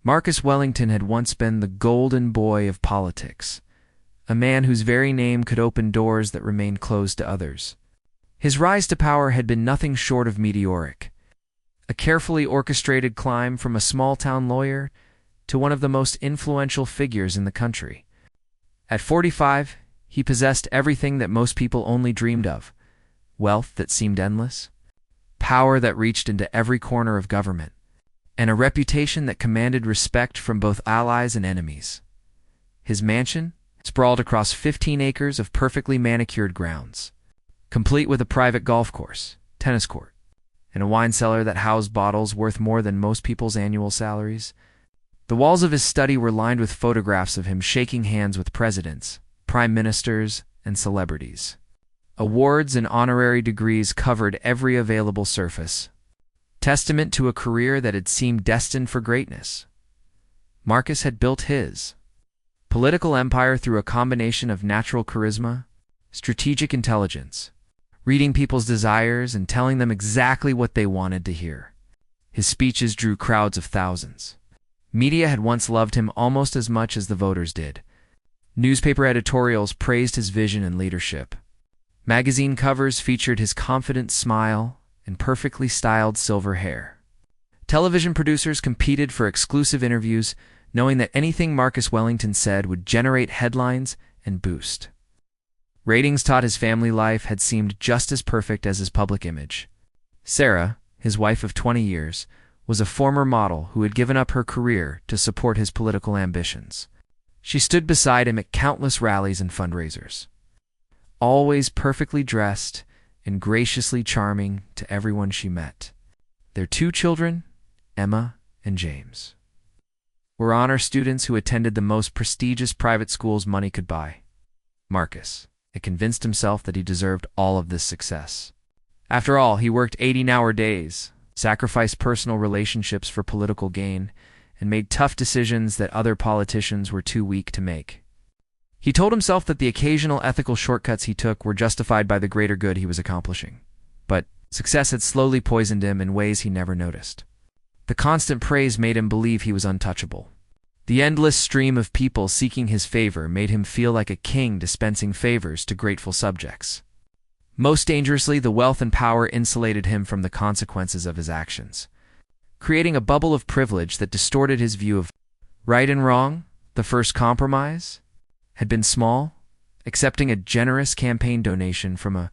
Marcus Wellington had once been the golden boy of politics, a man whose very name could open doors that remained closed to others. His rise to power had been nothing short of meteoric, a carefully orchestrated climb from a small-town lawyer to one of the most influential figures in the country. At 45, he possessed everything that most people only dreamed of: wealth that seemed endless, power that reached into every corner of government, and a reputation that commanded respect from both allies and enemies. His mansion sprawled across 15 acres of perfectly manicured grounds, complete with a private golf course, tennis court, and a wine cellar that housed bottles worth more than most people's annual salaries. The walls of his study were lined with photographs of him shaking hands with presidents, prime ministers, and celebrities. Awards and honorary degrees covered every available surface, testament to a career that had seemed destined for greatness. Marcus had built his political empire through a combination of natural charisma, strategic intelligence, reading people's desires and telling them exactly what they wanted to hear. His speeches drew crowds of thousands. Media had once loved him almost as much as the voters did. Newspaper editorials praised his vision and leadership. Magazine covers featured his confident smile and perfectly styled silver hair. Television producers competed for exclusive interviews, knowing that anything Marcus Wellington said would generate headlines and boost. Ratings taught his family life had seemed just as perfect as his public image. Sarah, his wife of 20 years, was a former model who had given up her career to support his political ambitions. She stood beside him at countless rallies and fundraisers, always perfectly dressed and graciously charming to everyone she met. Their 2 children, Emma and James, were honor students who attended the most prestigious private schools money could buy. Marcus had convinced himself that he deserved all of this success. After all, he worked 18-hour days, sacrificed personal relationships for political gain, and made tough decisions that other politicians were too weak to make. He told himself that the occasional ethical shortcuts he took were justified by the greater good he was accomplishing. But success had slowly poisoned him in ways he never noticed. The constant praise made him believe he was untouchable. The endless stream of people seeking his favor made him feel like a king dispensing favors to grateful subjects. Most dangerously, the wealth and power insulated him from the consequences of his actions, creating a bubble of privilege that distorted his view of right and wrong. The first compromise had been small, accepting a generous campaign donation from a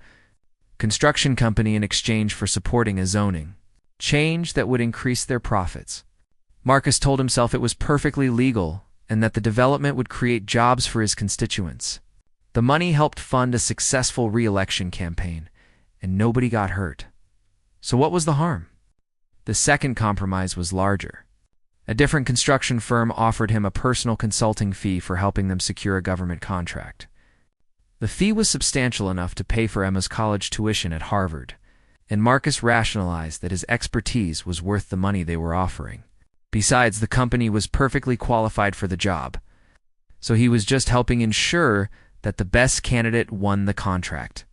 construction company in exchange for supporting a zoning change that would increase their profits. Marcus told himself it was perfectly legal and that the development would create jobs for his constituents. The money helped fund a successful re-election campaign, and nobody got hurt. So what was the harm? The second compromise was larger. A different construction firm offered him a personal consulting fee for helping them secure a government contract. The fee was substantial enough to pay for Emma's college tuition at Harvard, and Marcus rationalized that his expertise was worth the money they were offering. Besides, the company was perfectly qualified for the job, so he was just helping ensure that the best candidate won the contract.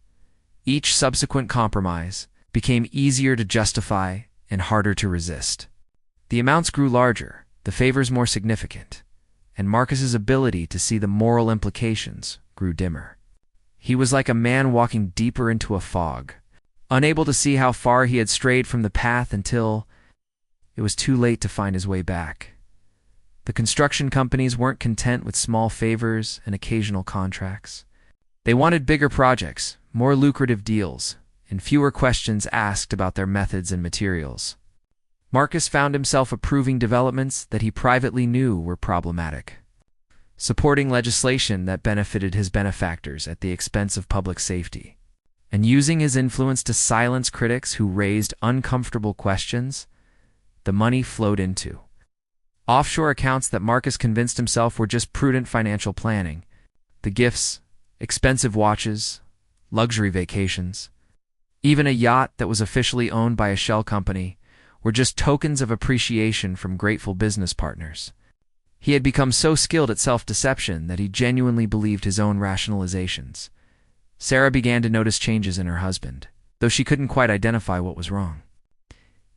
Each subsequent compromise became easier to justify and harder to resist. The amounts grew larger, the favors more significant, and Marcus's ability to see the moral implications grew dimmer. He was like a man walking deeper into a fog, unable to see how far he had strayed from the path until it was too late to find his way back. The construction companies weren't content with small favors and occasional contracts. They wanted bigger projects, more lucrative deals, and fewer questions asked about their methods and materials. Marcus found himself approving developments that he privately knew were problematic, supporting legislation that benefited his benefactors at the expense of public safety, and using his influence to silence critics who raised uncomfortable questions. The money flowed into offshore accounts that Marcus convinced himself were just prudent financial planning. The gifts, expensive watches, luxury vacations, even a yacht that was officially owned by a shell company, were just tokens of appreciation from grateful business partners. He had become so skilled at self-deception that he genuinely believed his own rationalizations. Sarah began to notice changes in her husband, though she couldn't quite identify what was wrong.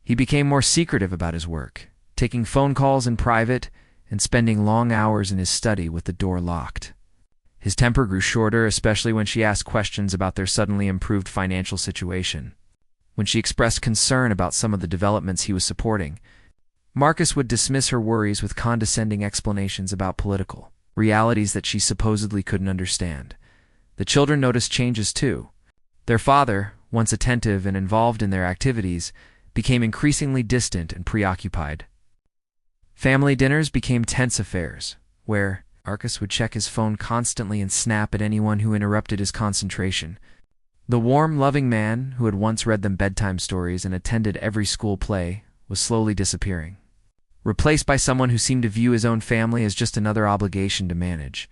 He became more secretive about his work, taking phone calls in private and spending long hours in his study with the door locked. His temper grew shorter, especially when she asked questions about their suddenly improved financial situation. When she expressed concern about some of the developments he was supporting, Marcus would dismiss her worries with condescending explanations about political realities that she supposedly couldn't understand. The children noticed changes too. Their father, once attentive and involved in their activities, became increasingly distant and preoccupied. Family dinners became tense affairs, where Marcus would check his phone constantly and snap at anyone who interrupted his concentration. The warm, loving man who had once read them bedtime stories and attended every school play was slowly disappearing, replaced by someone who seemed to view his own family as just another obligation to manage.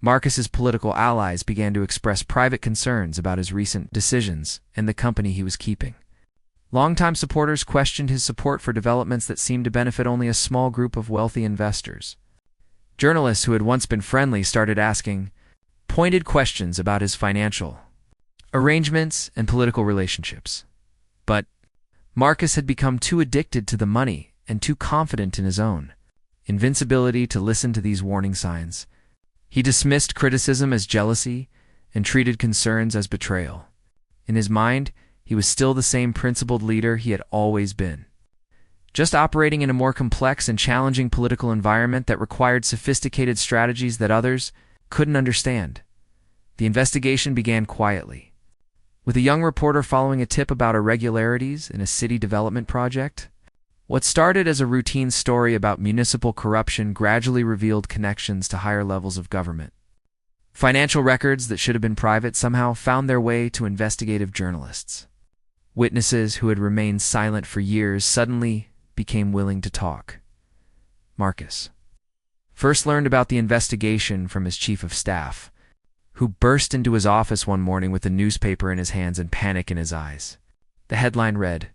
Marcus's political allies began to express private concerns about his recent decisions and the company he was keeping. Longtime supporters questioned his support for developments that seemed to benefit only a small group of wealthy investors. Journalists who had once been friendly started asking pointed questions about his financial arrangements and political relationships. But Marcus had become too addicted to the money and too confident in his own invincibility to listen to these warning signs. He dismissed criticism as jealousy and treated concerns as betrayal. In his mind, he was still the same principled leader he had always been, just operating in a more complex and challenging political environment that required sophisticated strategies that others couldn't understand. The investigation began quietly, with a young reporter following a tip about irregularities in a city development project. What started as a routine story about municipal corruption gradually revealed connections to higher levels of government. Financial records that should have been private somehow found their way to investigative journalists. Witnesses who had remained silent for years suddenly became willing to talk. Marcus first learned about the investigation from his chief of staff, who burst into his office one morning with a newspaper in his hands and panic in his eyes. The headline read,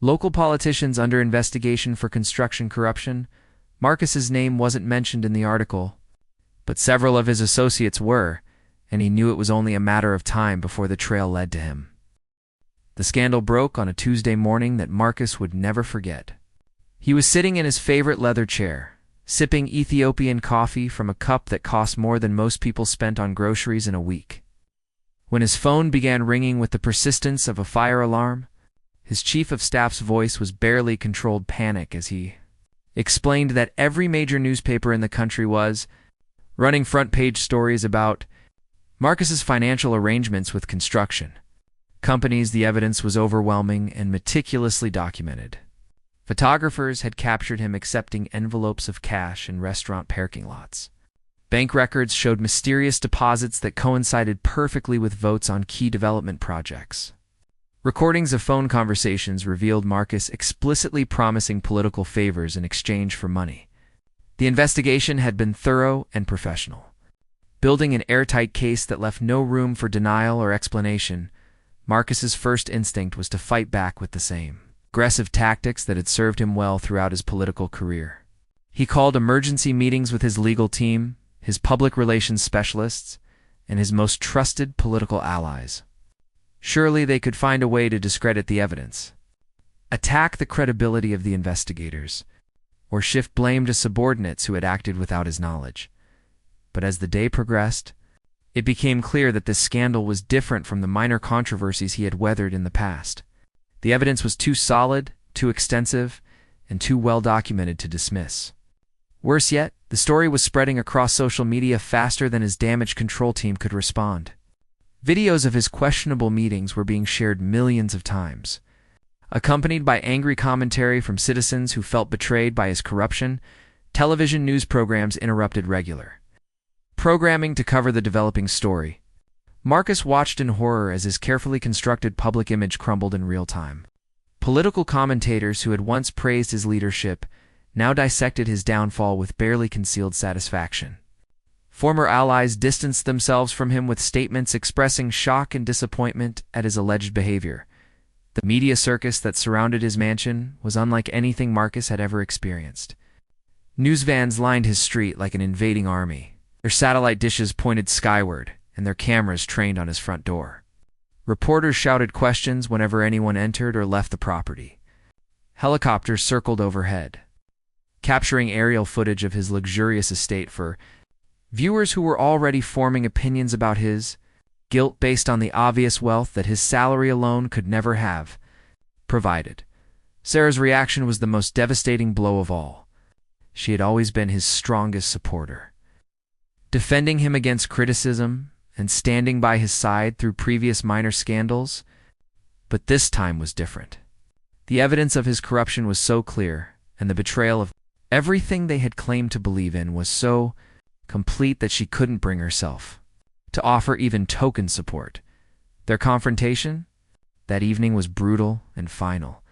"Local politicians under investigation for construction corruption." Marcus's name wasn't mentioned in the article, but several of his associates were, and he knew it was only a matter of time before the trail led to him. The scandal broke on a Tuesday morning that Marcus would never forget. He was sitting in his favorite leather chair, sipping Ethiopian coffee from a cup that cost more than most people spent on groceries in a week, when his phone began ringing with the persistence of a fire alarm. His chief of staff's voice was barely controlled panic as he explained that every major newspaper in the country was running front-page stories about Marcus's financial arrangements with construction companies. The evidence was overwhelming and meticulously documented. Photographers had captured him accepting envelopes of cash in restaurant parking lots. Bank records showed mysterious deposits that coincided perfectly with votes on key development projects. Recordings of phone conversations revealed Marcus explicitly promising political favors in exchange for money. The investigation had been thorough and professional, building an airtight case that left no room for denial or explanation. Marcus's first instinct was to fight back with the same aggressive tactics that had served him well throughout his political career. He called emergency meetings with his legal team, his public relations specialists, and his most trusted political allies. Surely they could find a way to discredit the evidence, attack the credibility of the investigators, or shift blame to subordinates who had acted without his knowledge. But as the day progressed, it became clear that this scandal was different from the minor controversies he had weathered in the past. The evidence was too solid, too extensive, and too well documented to dismiss. Worse yet, the story was spreading across social media faster than his damage control team could respond. Videos of his questionable meetings were being shared millions of times. Accompanied by angry commentary from citizens who felt betrayed by his corruption, television news programs interrupted regular programming to cover the developing story. Marcus watched in horror as his carefully constructed public image crumbled in real time. Political commentators who had once praised his leadership now dissected his downfall with barely concealed satisfaction. Former allies distanced themselves from him with statements expressing shock and disappointment at his alleged behavior. The media circus that surrounded his mansion was unlike anything Marcus had ever experienced. News vans lined his street like an invading army, their satellite dishes pointed skyward and their cameras trained on his front door. Reporters shouted questions whenever anyone entered or left the property. Helicopters circled overhead, capturing aerial footage of his luxurious estate for viewers who were already forming opinions about his guilt based on the obvious wealth that his salary alone could never have provided. Sarah's reaction was the most devastating blow of all. She had always been his strongest supporter, defending him against criticism and standing by his side through previous minor scandals, but this time was different. The evidence of his corruption was so clear, and the betrayal of everything they had claimed to believe in was so complete that she couldn't bring herself to offer even token support. Their confrontation that evening was brutal and final.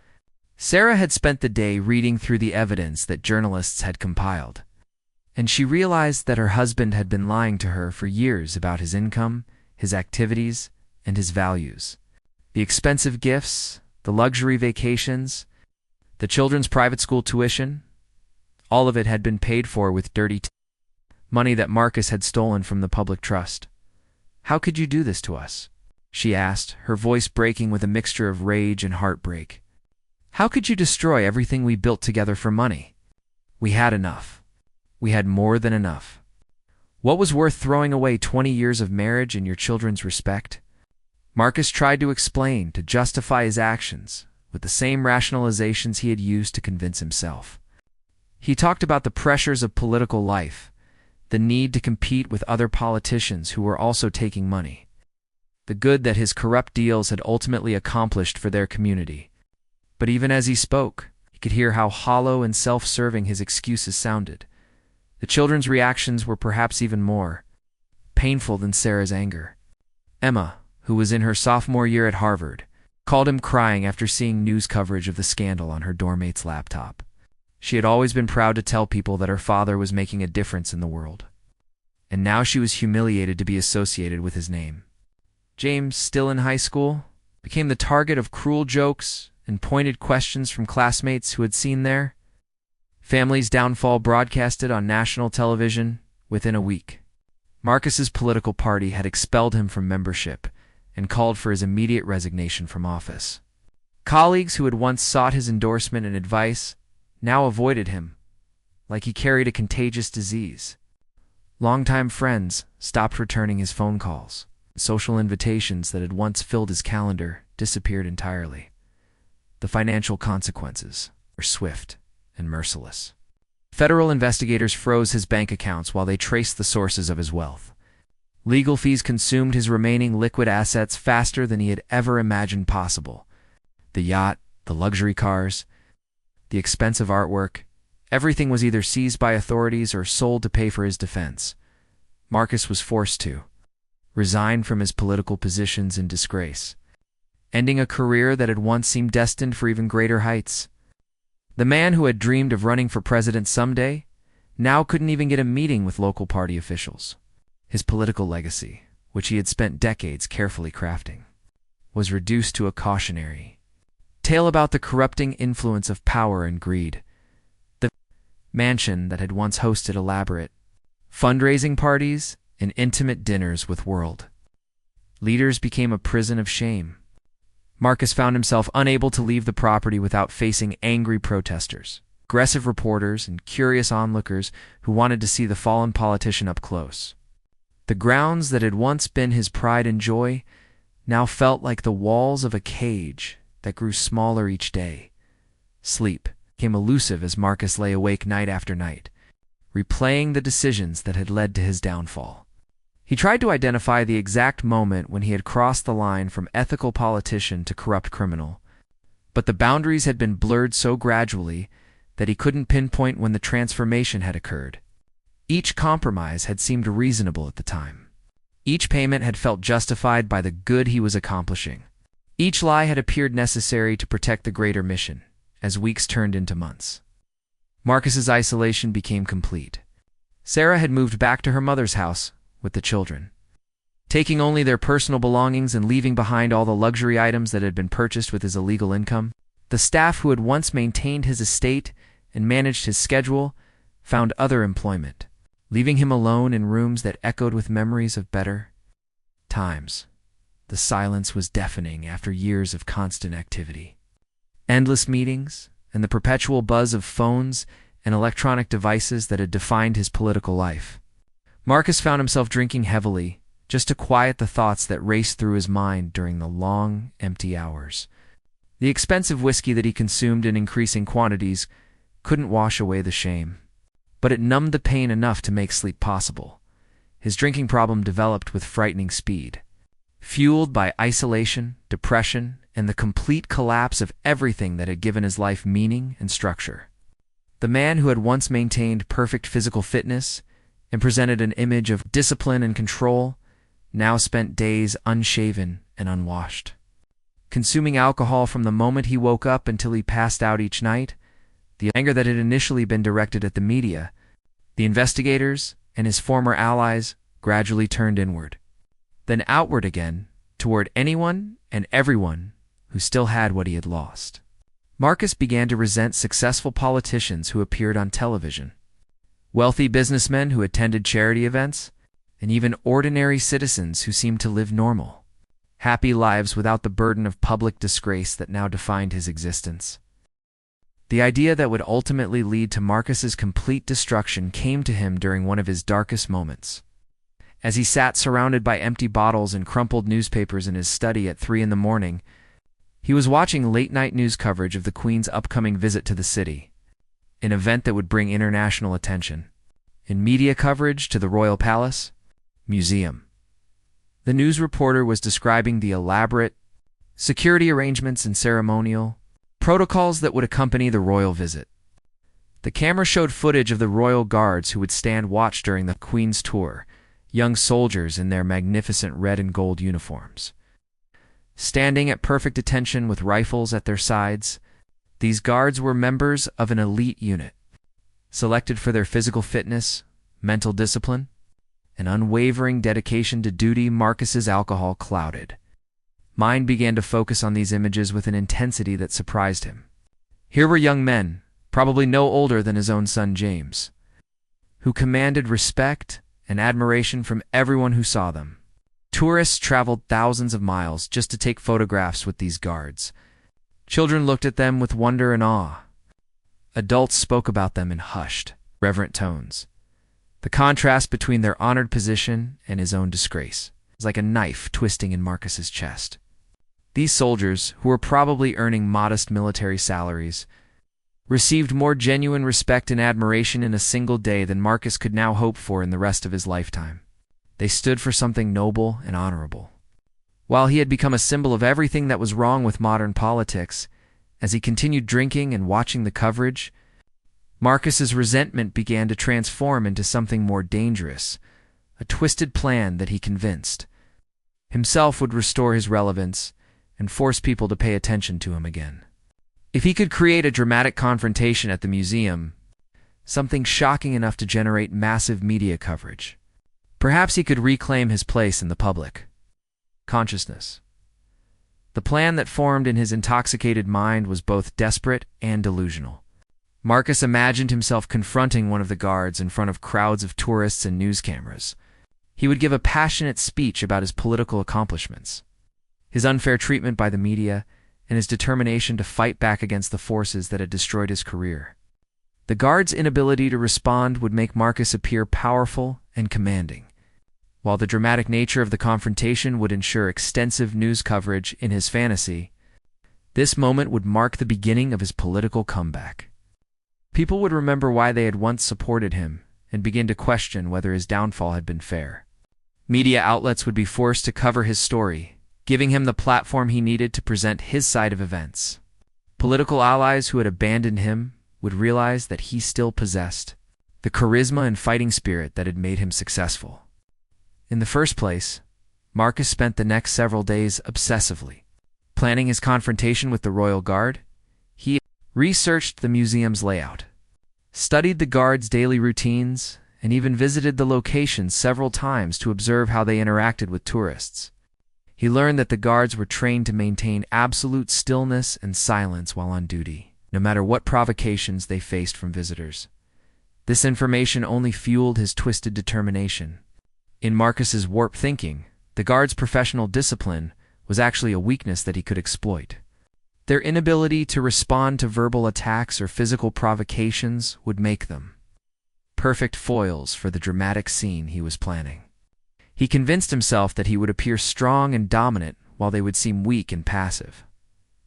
Sarah had spent the day reading through the evidence that journalists had compiled, and she realized that her husband had been lying to her for years about his income, his activities, and his values. The expensive gifts, the luxury vacations, the children's private school tuition, all of it had been paid for with dirty money that Marcus had stolen from the public trust. "How could you do this to us?" she asked, her voice breaking with a mixture of rage and heartbreak. "How could you destroy everything we built together for money? We had enough. We had more than enough. What was worth throwing away 20 years of marriage and your children's respect?" Marcus tried to explain, to justify his actions, with the same rationalizations he had used to convince himself. He talked about the pressures of political life, the need to compete with other politicians who were also taking money, the good that his corrupt deals had ultimately accomplished for their community. But even as he spoke, he could hear how hollow and self-serving his excuses sounded. The children's reactions were perhaps even more painful than Sarah's anger. Emma, who was in her sophomore year at Harvard, called him crying after seeing news coverage of the scandal on her doormate's laptop. She had always been proud to tell people that her father was making a difference in the world, and now she was humiliated to be associated with his name. James, still in high school, became the target of cruel jokes and pointed questions from classmates who had seen their family's downfall broadcasted on national television within a week. Marcus's political party had expelled him from membership and called for his immediate resignation from office. Colleagues who had once sought his endorsement and advice now avoided him, like he carried a contagious disease. Longtime friends stopped returning his phone calls. Social invitations that had once filled his calendar disappeared entirely. The financial consequences were swift and merciless. Federal investigators froze his bank accounts while they traced the sources of his wealth. Legal fees consumed his remaining liquid assets faster than he had ever imagined possible. The yacht, the luxury cars, the expensive artwork, everything was either seized by authorities or sold to pay for his defense. Marcus was forced to resign from his political positions in disgrace, ending a career that had once seemed destined for even greater heights. The man who had dreamed of running for president someday now couldn't even get a meeting with local party officials. His political legacy, which he had spent decades carefully crafting, was reduced to a cautionary tale about the corrupting influence of power and greed. The mansion that had once hosted elaborate fundraising parties and intimate dinners with world leaders became a prison of shame. Marcus found himself unable to leave the property without facing angry protesters, aggressive reporters, and curious onlookers who wanted to see the fallen politician up close. The grounds that had once been his pride and joy now felt like the walls of a cage that grew smaller each day. Sleep became elusive as Marcus lay awake night after night, replaying the decisions that had led to his downfall. He tried to identify the exact moment when he had crossed the line from ethical politician to corrupt criminal, but the boundaries had been blurred so gradually that he couldn't pinpoint when the transformation had occurred. Each compromise had seemed reasonable at the time. Each payment had felt justified by the good he was accomplishing. Each lie had appeared necessary to protect the greater mission, as weeks turned into months. Marcus's isolation became complete. Sarah had moved back to her mother's house with the children, taking only their personal belongings and leaving behind all the luxury items that had been purchased with his illegal income. The staff who had once maintained his estate and managed his schedule found other employment, leaving him alone in rooms that echoed with memories of better times. The silence was deafening after years of constant activity. Endless meetings and the perpetual buzz of phones and electronic devices that had defined his political life. Marcus found himself drinking heavily, just to quiet the thoughts that raced through his mind during the long, empty hours. The expensive whiskey that he consumed in increasing quantities couldn't wash away the shame, but it numbed the pain enough to make sleep possible. His drinking problem developed with frightening speed, fueled by isolation, depression, and the complete collapse of everything that had given his life meaning and structure. The man who had once maintained perfect physical fitness and presented an image of discipline and control now spent days unshaven and unwashed. Consuming alcohol from the moment he woke up until he passed out each night, the anger that had initially been directed at the media, the investigators, and his former allies gradually turned inward, then outward again toward anyone and everyone who still had what he had lost. Marcus began to resent successful politicians who appeared on television, wealthy businessmen who attended charity events, and even ordinary citizens who seemed to live normal, happy lives without the burden of public disgrace that now defined his existence. The idea that would ultimately lead to Marcus's complete destruction came to him during one of his darkest moments. As he sat surrounded by empty bottles and crumpled newspapers in his study at 3 a.m, he was watching late-night news coverage of the Queen's upcoming visit to the city, an event that would bring international attention. In media coverage to the Royal Palace Museum, the news reporter was describing the elaborate security arrangements and ceremonial protocols that would accompany the royal visit. The camera showed footage of the royal guards who would stand watch during the Queen's tour, young soldiers in their magnificent red and gold uniforms. Standing at perfect attention with rifles at their sides, these guards were members of an elite unit, selected for their physical fitness, mental discipline, and unwavering dedication to duty. Marcus's alcohol clouded. Mind began to focus on these images with an intensity that surprised him. Here were young men, probably no older than his own son James, who commanded respect and admiration from everyone who saw them. Tourists traveled thousands of miles just to take photographs with these guards. Children looked at them with wonder and awe. Adults spoke about them in hushed, reverent tones. The contrast between their honored position and his own disgrace was like a knife twisting in Marcus's chest. These soldiers, who were probably earning modest military salaries, received more genuine respect and admiration in a single day than Marcus could now hope for in the rest of his lifetime. They stood for something noble and honorable. While he had become a symbol of everything that was wrong with modern politics, as he continued drinking and watching the coverage, Marcus's resentment began to transform into something more dangerous, a twisted plan that he convinced himself would restore his relevance and force people to pay attention to him again. If he could create a dramatic confrontation at the museum, something shocking enough to generate massive media coverage, perhaps he could reclaim his place in the public consciousness. The plan that formed in his intoxicated mind was both desperate and delusional. Marcus imagined himself confronting one of the guards in front of crowds of tourists and news cameras. He would give a passionate speech about his political accomplishments, his unfair treatment by the media, and his determination to fight back against the forces that had destroyed his career. The guard's inability to respond would make Marcus appear powerful and commanding, while the dramatic nature of the confrontation would ensure extensive news coverage in his fantasy. This moment would mark the beginning of his political comeback. People would remember why they had once supported him and begin to question whether his downfall had been fair. Media outlets would be forced to cover his story, giving him the platform he needed to present his side of events. Political allies who had abandoned him would realize that he still possessed the charisma and fighting spirit that had made him successful. In the first place, Marcus spent the next several days obsessively planning his confrontation with the royal guard. He researched the museum's layout, studied the guards' daily routines, and even visited the locations several times to observe how they interacted with tourists. He learned that the guards were trained to maintain absolute stillness and silence while on duty, no matter what provocations they faced from visitors. This information only fueled his twisted determination. In Marcus's warped thinking, the guards' professional discipline was actually a weakness that he could exploit. Their inability to respond to verbal attacks or physical provocations would make them perfect foils for the dramatic scene he was planning. He convinced himself that he would appear strong and dominant while they would seem weak and passive.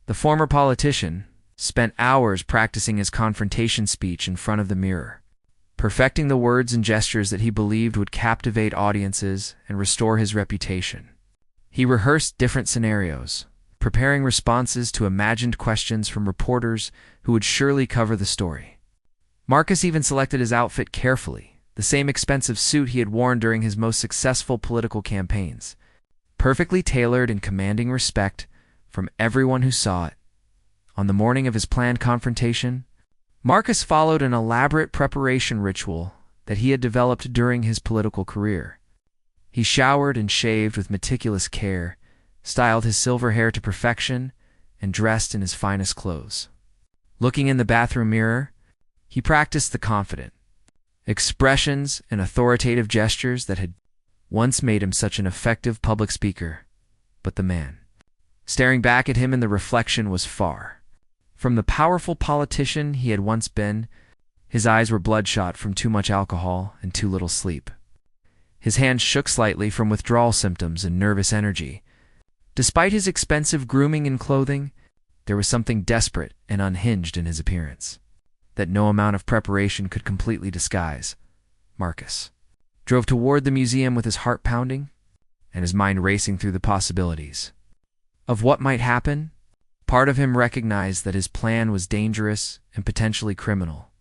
The former politician spent hours practicing his confrontation speech in front of the mirror, perfecting the words and gestures that he believed would captivate audiences and restore his reputation. He rehearsed different scenarios, preparing responses to imagined questions from reporters who would surely cover the story. Marcus even selected his outfit carefully, the same expensive suit he had worn during his most successful political campaigns, perfectly tailored and commanding respect from everyone who saw it. On the morning of his planned confrontation, Marcus followed an elaborate preparation ritual that he had developed during his political career. He showered and shaved with meticulous care, styled his silver hair to perfection, and dressed in his finest clothes. Looking in the bathroom mirror, he practiced the confident expressions and authoritative gestures that had once made him such an effective public speaker. But the man staring back at him in the reflection was far from the powerful politician he had once been. His eyes were bloodshot from too much alcohol and too little sleep. His hands shook slightly from withdrawal symptoms and nervous energy. Despite his expensive grooming and clothing, there was something desperate and unhinged in his appearance that no amount of preparation could completely disguise. Marcus drove toward the museum with his heart pounding and his mind racing through the possibilities of what might happen. Part of him recognized that his plan was dangerous and potentially criminal,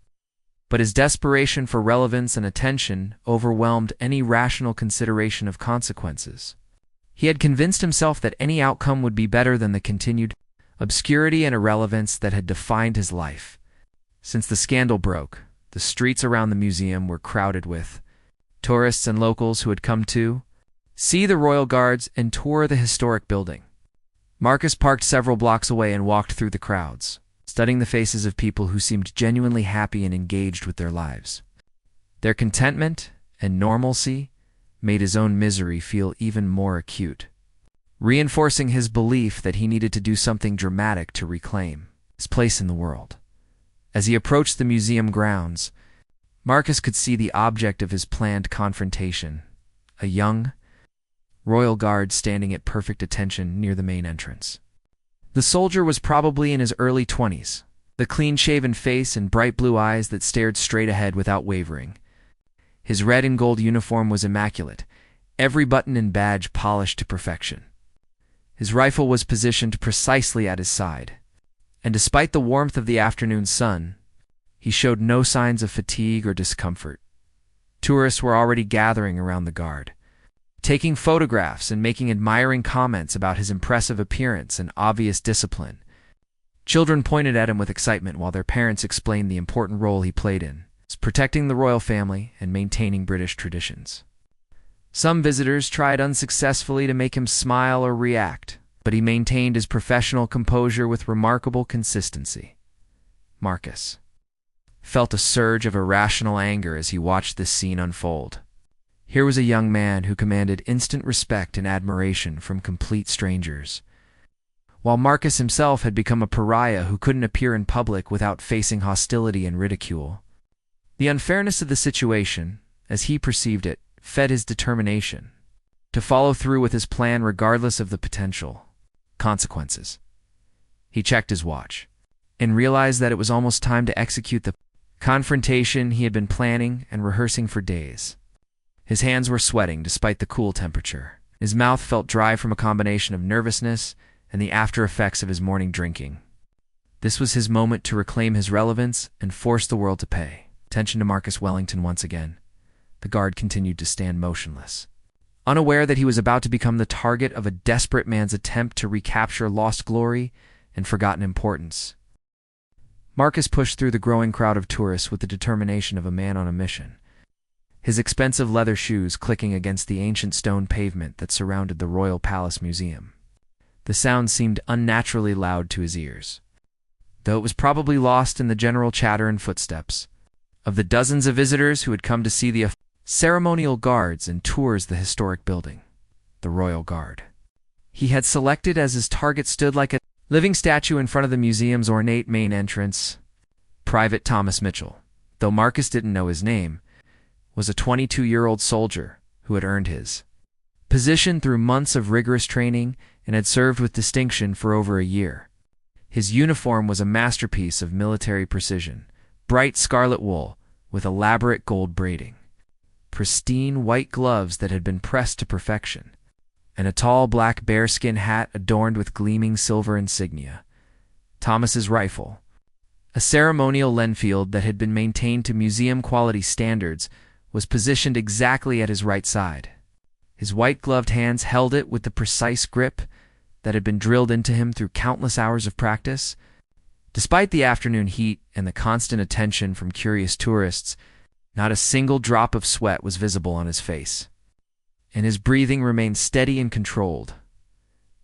but his desperation for relevance and attention overwhelmed any rational consideration of consequences. He had convinced himself that any outcome would be better than the continued obscurity and irrelevance that had defined his life. Since the scandal broke, the streets around the museum were crowded with tourists and locals who had come to see the royal guards and tour the historic building. Marcus parked several blocks away and walked through the crowds, studying the faces of people who seemed genuinely happy and engaged with their lives. Their contentment and normalcy made his own misery feel even more acute, reinforcing his belief that he needed to do something dramatic to reclaim his place in the world. As he approached the museum grounds, Marcus could see the object of his planned confrontation, a young royal guard standing at perfect attention near the main entrance. The soldier was probably in his early 20s, the clean-shaven face and bright blue eyes that stared straight ahead without wavering. His red and gold uniform was immaculate, every button and badge polished to perfection. His rifle was positioned precisely at his side, and despite the warmth of the afternoon sun, he showed no signs of fatigue or discomfort. Tourists were already gathering around the guard, taking photographs and making admiring comments about his impressive appearance and obvious discipline. Children pointed at him with excitement while their parents explained the important role he played in protecting the royal family and maintaining British traditions. Some visitors tried unsuccessfully to make him smile or react, but he maintained his professional composure with remarkable consistency. Marcus felt a surge of irrational anger as he watched this scene unfold. Here was a young man who commanded instant respect and admiration from complete strangers, while Marcus himself had become a pariah who couldn't appear in public without facing hostility and ridicule. The unfairness of the situation, as he perceived it, fed his determination to follow through with his plan regardless of the potential consequences. He checked his watch and realized that it was almost time to execute the confrontation he had been planning and rehearsing for days. His hands were sweating despite the cool temperature. His mouth felt dry from a combination of nervousness and the after effects of his morning drinking. This was his moment to reclaim his relevance and force the world to pay attention to Marcus Wellington once again. The guard continued to stand motionless, unaware that he was about to become the target of a desperate man's attempt to recapture lost glory and forgotten importance. Marcus pushed through the growing crowd of tourists with the determination of a man on a mission, his expensive leather shoes clicking against the ancient stone pavement that surrounded the Royal Palace Museum. The sound seemed unnaturally loud to his ears, though it was probably lost in the general chatter and footsteps of the dozens of visitors who had come to see the ceremonial guards and tours the historic building. The Royal Guard he had selected as his target stood like a Living statue in front of the museum's ornate main entrance. Private Thomas Mitchell, though Marcus didn't know his name, was a 22-year-old soldier who had earned his position through months of rigorous training and had served with distinction for over a year. His uniform was a masterpiece of military precision, bright scarlet wool with elaborate gold braiding, pristine white gloves that had been pressed to perfection, and a tall black bearskin hat adorned with gleaming silver insignia. Thomas's rifle, a ceremonial Lenfield that had been maintained to museum-quality standards, was positioned exactly at his right side. His white-gloved hands held it with the precise grip that had been drilled into him through countless hours of practice. Despite the afternoon heat and the constant attention from curious tourists, not a single drop of sweat was visible on his face, and his breathing remained steady and controlled.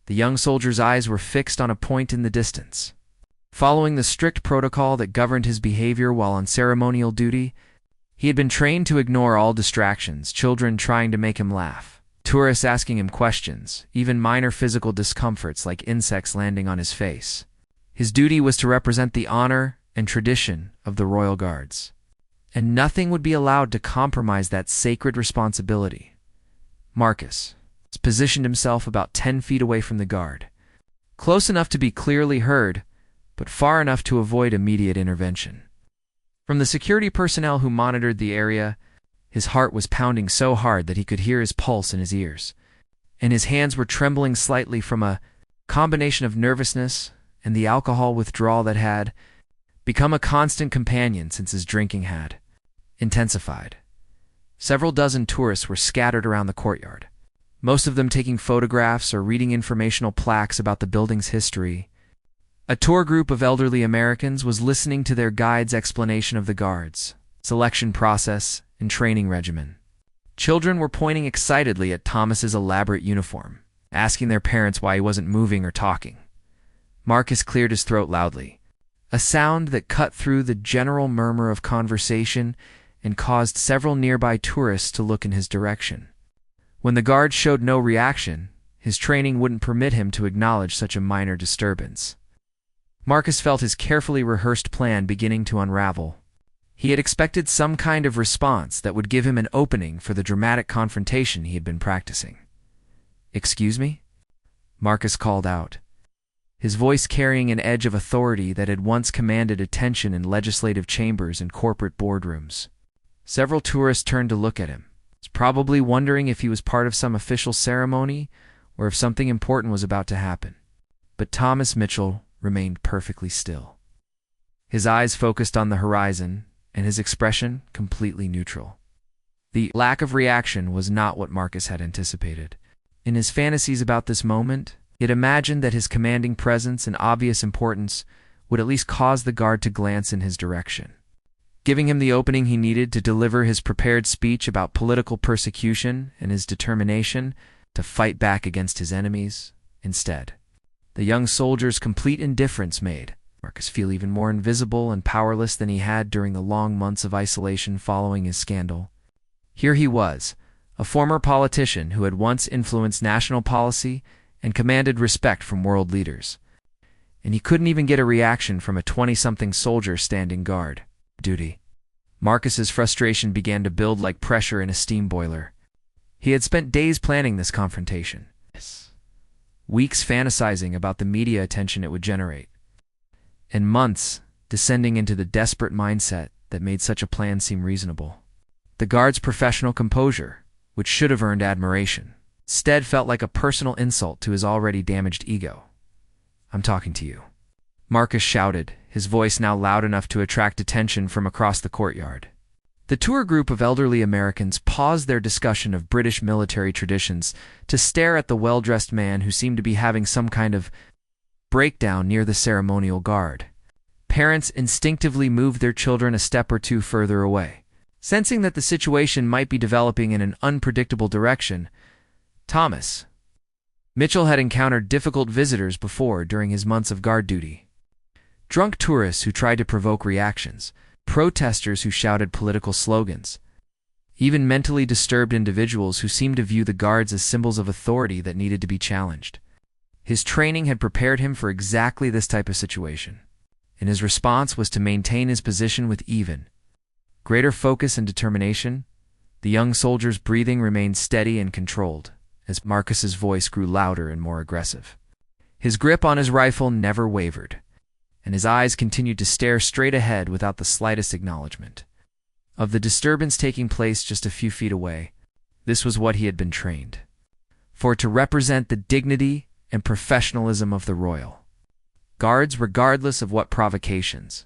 The young soldier's eyes were fixed on a point in the distance. Following the strict protocol that governed his behavior while on ceremonial duty, he had been trained to ignore all distractions, children trying to make him laugh, tourists asking him questions, even minor physical discomforts like insects landing on his face. His duty was to represent the honor and tradition of the Royal Guards, and nothing would be allowed to compromise that sacred responsibility. Marcus positioned himself about 10 feet away from the guard, close enough to be clearly heard, but far enough to avoid immediate intervention. From the security personnel who monitored the area, his heart was pounding so hard that he could hear his pulse in his ears, and his hands were trembling slightly from a combination of nervousness and the alcohol withdrawal that had become a constant companion since his drinking had intensified. Several dozen tourists were scattered around the courtyard, most of them taking photographs or reading informational plaques about the building's history. A tour group of elderly Americans was listening to their guide's explanation of the guards, selection process, and training regimen. Children were pointing excitedly at Thomas's elaborate uniform, asking their parents why he wasn't moving or talking. Marcus cleared his throat loudly, a sound that cut through the general murmur of conversation and caused several nearby tourists to look in his direction. When the guard showed no reaction, his training wouldn't permit him to acknowledge such a minor disturbance. Marcus felt his carefully rehearsed plan beginning to unravel. He had expected some kind of response that would give him an opening for the dramatic confrontation he had been practicing. "Excuse me?" Marcus called out, his voice carrying an edge of authority that had once commanded attention in legislative chambers and corporate boardrooms. Several tourists turned to look at him, probably wondering if he was part of some official ceremony or if something important was about to happen. But Thomas Mitchell remained perfectly still, his eyes focused on the horizon and his expression completely neutral. The lack of reaction was not what Marcus had anticipated. In his fantasies about this moment, he had imagined that his commanding presence and obvious importance would at least cause the guard to glance in his direction, giving him the opening he needed to deliver his prepared speech about political persecution and his determination to fight back against his enemies. Instead, the young soldier's complete indifference made Marcus feel even more invisible and powerless than he had during the long months of isolation following his scandal. Here he was, a former politician who had once influenced national policy and commanded respect from world leaders, and he couldn't even get a reaction from a 20-something soldier standing guard duty. Marcus's frustration began to build like pressure in a steam boiler. He had spent days planning this confrontation, weeks fantasizing about the media attention it would generate, and months descending into the desperate mindset that made such a plan seem reasonable. The guard's professional composure, which should have earned admiration, instead felt like a personal insult to his already damaged ego. "I'm talking to you," Marcus shouted, his voice now loud enough to attract attention from across the courtyard. The tour group of elderly Americans paused their discussion of British military traditions to stare at the well-dressed man who seemed to be having some kind of breakdown near the ceremonial guard. Parents instinctively moved their children a step or two further away, sensing that the situation might be developing in an unpredictable direction. Thomas Mitchell had encountered difficult visitors before during his months of guard duty. Drunk tourists who tried to provoke reactions, protesters who shouted political slogans, even mentally disturbed individuals who seemed to view the guards as symbols of authority that needed to be challenged. His training had prepared him for exactly this type of situation, and his response was to maintain his position with even greater focus and determination. The young soldier's breathing remained steady and controlled, as Marcus's voice grew louder and more aggressive. His grip on his rifle never wavered, and his eyes continued to stare straight ahead without the slightest acknowledgement of the disturbance taking place just a few feet away. This was what he had been trained for, to represent the dignity and professionalism of the royal guards, regardless of what provocations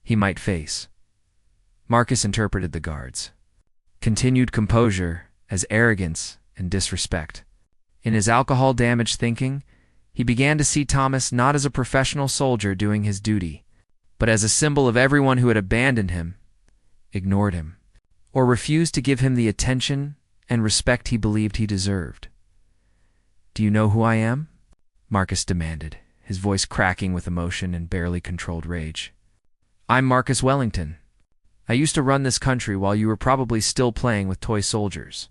he might face. Marcus interpreted the guards' continued composure as arrogance and disrespect. In his alcohol-damaged thinking, he began to see Thomas not as a professional soldier doing his duty, but as a symbol of everyone who had abandoned him, ignored him, or refused to give him the attention and respect he believed he deserved. "Do you know who I am?" Marcus demanded, his voice cracking with emotion and barely controlled rage. "I'm Marcus Wellington. I used to run this country while you were probably still playing with toy soldiers."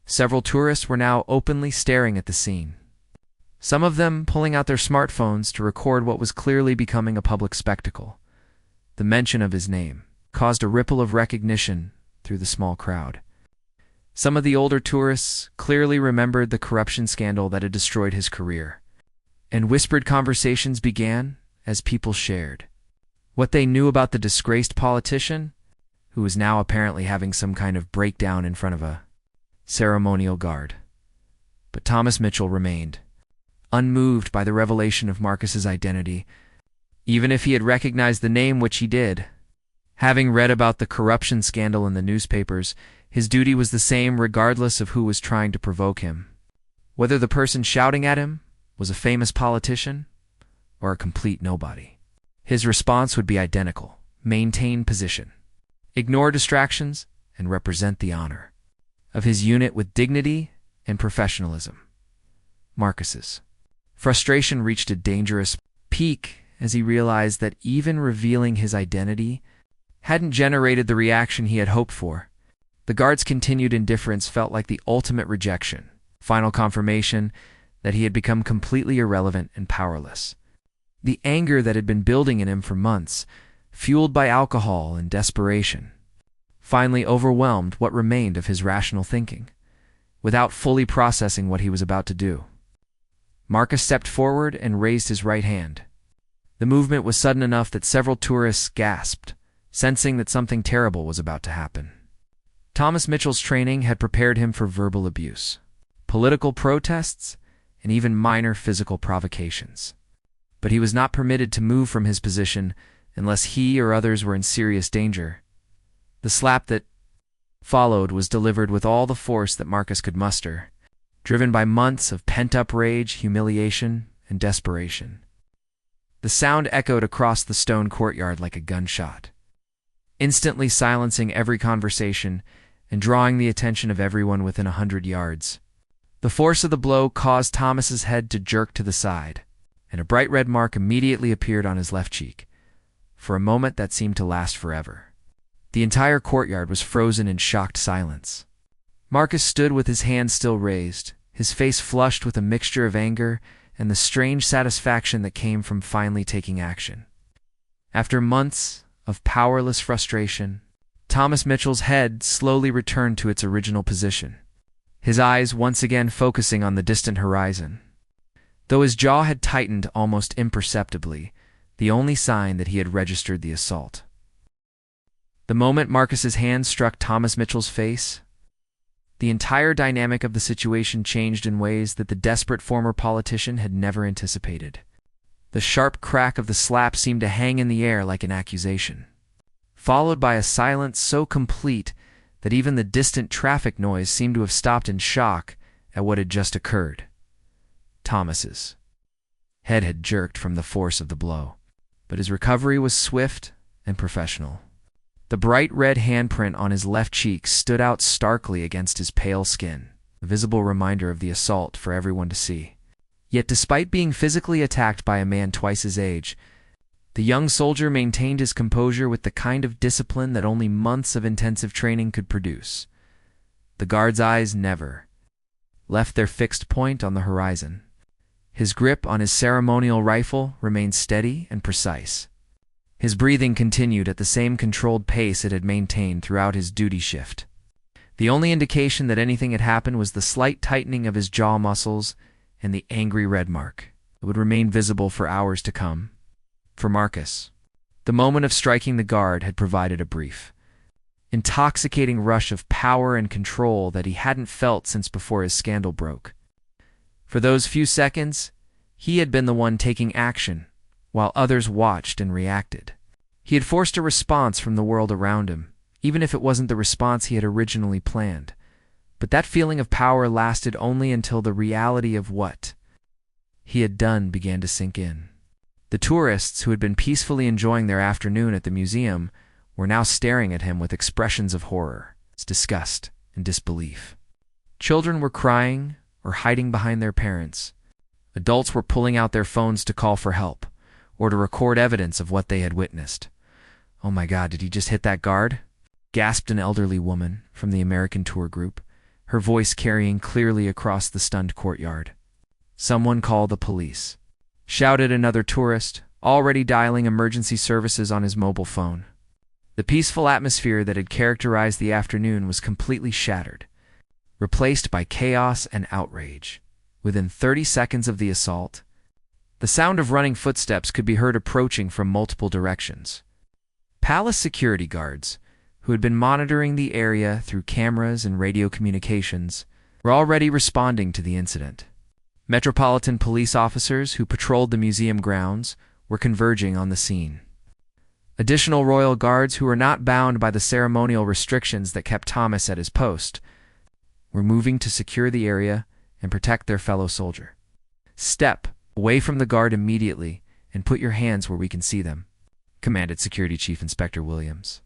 Several tourists were now openly staring at the scene, some of them pulling out their smartphones to record what was clearly becoming a public spectacle. The mention of his name caused a ripple of recognition through the small crowd. Some of the older tourists clearly remembered the corruption scandal that had destroyed his career, and whispered conversations began as people shared what they knew about the disgraced politician, who was now apparently having some kind of breakdown in front of a ceremonial guard. But Thomas Mitchell remained unmoved by the revelation of Marcus's identity, even if he had recognized the name, which he did. Having read about the corruption scandal in the newspapers, his duty was the same regardless of who was trying to provoke him. Whether the person shouting at him was a famous politician or a complete nobody, his response would be identical: maintain position, ignore distractions, and represent the honor of his unit with dignity and professionalism. Marcus's frustration reached a dangerous peak as he realized that even revealing his identity hadn't generated the reaction he had hoped for. The guard's continued indifference felt like the ultimate rejection, final confirmation that he had become completely irrelevant and powerless. The anger that had been building in him for months, fueled by alcohol and desperation, finally overwhelmed what remained of his rational thinking. Without fully processing what he was about to do, Marcus stepped forward and raised his right hand. The movement was sudden enough that several tourists gasped, sensing that something terrible was about to happen. Thomas Mitchell's training had prepared him for verbal abuse, political protests, and even minor physical provocations. But he was not permitted to move from his position unless he or others were in serious danger. The slap that followed was delivered with all the force that Marcus could muster, driven by months of pent-up rage, humiliation, and desperation. The sound echoed across the stone courtyard like a gunshot, instantly silencing every conversation and drawing the attention of everyone within 100 yards. The force of the blow caused Thomas's head to jerk to the side, and a bright red mark immediately appeared on his left cheek. For a moment that seemed to last forever. The entire courtyard was frozen in shocked silence. Marcus stood with his hands still raised, his face flushed with a mixture of anger and the strange satisfaction that came from finally taking action. After months of powerless frustration, Thomas Mitchell's head slowly returned to its original position, his eyes once again focusing on the distant horizon. Though his jaw had tightened almost imperceptibly, the only sign that he had registered the assault. The moment Marcus's hand struck Thomas Mitchell's face, the entire dynamic of the situation changed in ways that the desperate former politician had never anticipated. The sharp crack of the slap seemed to hang in the air like an accusation, followed by a silence so complete that even the distant traffic noise seemed to have stopped in shock at what had just occurred. Thomas's head had jerked from the force of the blow, but his recovery was swift and professional. The bright red handprint on his left cheek stood out starkly against his pale skin, a visible reminder of the assault for everyone to see. Yet despite being physically attacked by a man twice his age, the young soldier maintained his composure with the kind of discipline that only months of intensive training could produce. The guard's eyes never left their fixed point on the horizon. His grip on his ceremonial rifle remained steady and precise. His breathing continued at the same controlled pace it had maintained throughout his duty shift. The only indication that anything had happened was the slight tightening of his jaw muscles and the angry red mark that would remain visible for hours to come. For Marcus, the moment of striking the guard had provided a brief, intoxicating rush of power and control that he hadn't felt since before his scandal broke. For those few seconds, he had been the one taking action, while others watched and reacted. He had forced a response from the world around him, even if it wasn't the response he had originally planned. But that feeling of power lasted only until the reality of what he had done began to sink in. The tourists who had been peacefully enjoying their afternoon at the museum were now staring at him with expressions of horror, disgust, and disbelief. Children were crying or hiding behind their parents. Adults were pulling out their phones to call for help or to record evidence of what they had witnessed. "Oh my God, did he just hit that guard?" gasped an elderly woman from the American tour group, her voice carrying clearly across the stunned courtyard. "Someone call the police," shouted another tourist, already dialing emergency services on his mobile phone. The peaceful atmosphere that had characterized the afternoon was completely shattered, replaced by chaos and outrage. Within 30 seconds of the assault, the sound of running footsteps could be heard approaching from multiple directions. Palace security guards, who had been monitoring the area through cameras and radio communications, were already responding to the incident. Metropolitan police officers who patrolled the museum grounds were converging on the scene. Additional royal guards who were not bound by the ceremonial restrictions that kept Thomas at his post were moving to secure the area and protect their fellow soldier. "Step away from the guard immediately and put your hands where we can see them," commanded Security Chief Inspector Williams.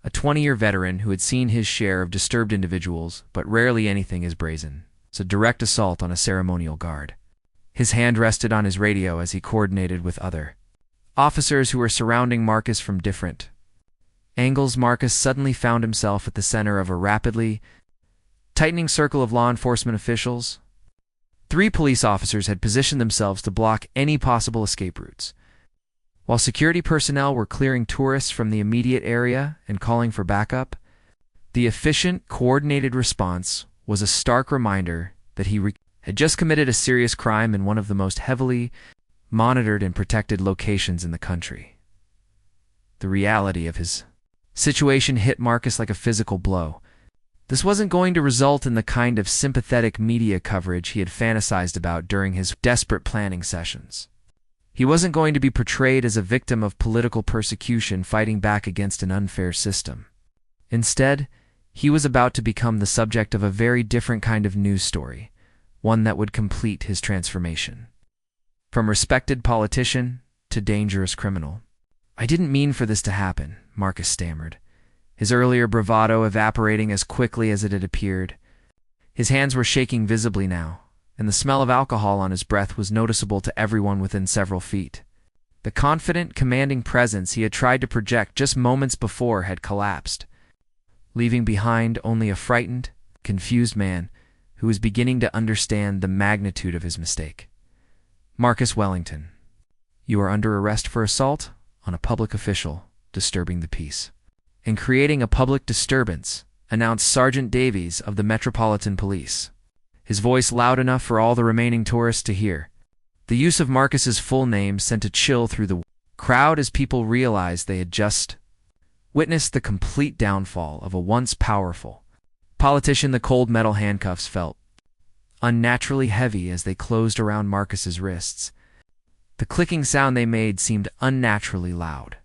A 20-year veteran who had seen his share of disturbed individuals, but rarely anything as brazen, was a direct assault on a ceremonial guard. His hand rested on his radio as he coordinated with other officers who were surrounding Marcus from different angles. Marcus suddenly found himself at the center of a rapidly tightening circle of law enforcement officials. 3 police officers had positioned themselves to block any possible escape routes, while security personnel were clearing tourists from the immediate area and calling for backup. The efficient, coordinated response was a stark reminder that he had just committed a serious crime in one of the most heavily monitored and protected locations in the country. The reality of his situation hit Marcus like a physical blow. This wasn't going to result in the kind of sympathetic media coverage he had fantasized about during his desperate planning sessions. He wasn't going to be portrayed as a victim of political persecution fighting back against an unfair system. Instead, he was about to become the subject of a very different kind of news story, one that would complete his transformation. From respected politician to dangerous criminal. "I didn't mean for this to happen," Marcus stammered, his earlier bravado evaporating as quickly as it had appeared. His hands were shaking visibly now, and the smell of alcohol on his breath was noticeable to everyone within several feet. The confident, commanding presence he had tried to project just moments before had collapsed, leaving behind only a frightened, confused man who was beginning to understand the magnitude of his mistake. "Marcus Wellington, you are under arrest for assault on a public official disturbing the peace and creating a public disturbance," announced Sergeant Davies of the Metropolitan Police, his voice loud enough for all the remaining tourists to hear. The use of Marcus's full name sent a chill through the crowd as people realized they had just witnessed the complete downfall of a once powerful politician. The cold metal handcuffs felt unnaturally heavy as they closed around Marcus's wrists. The clicking sound they made seemed unnaturally loud,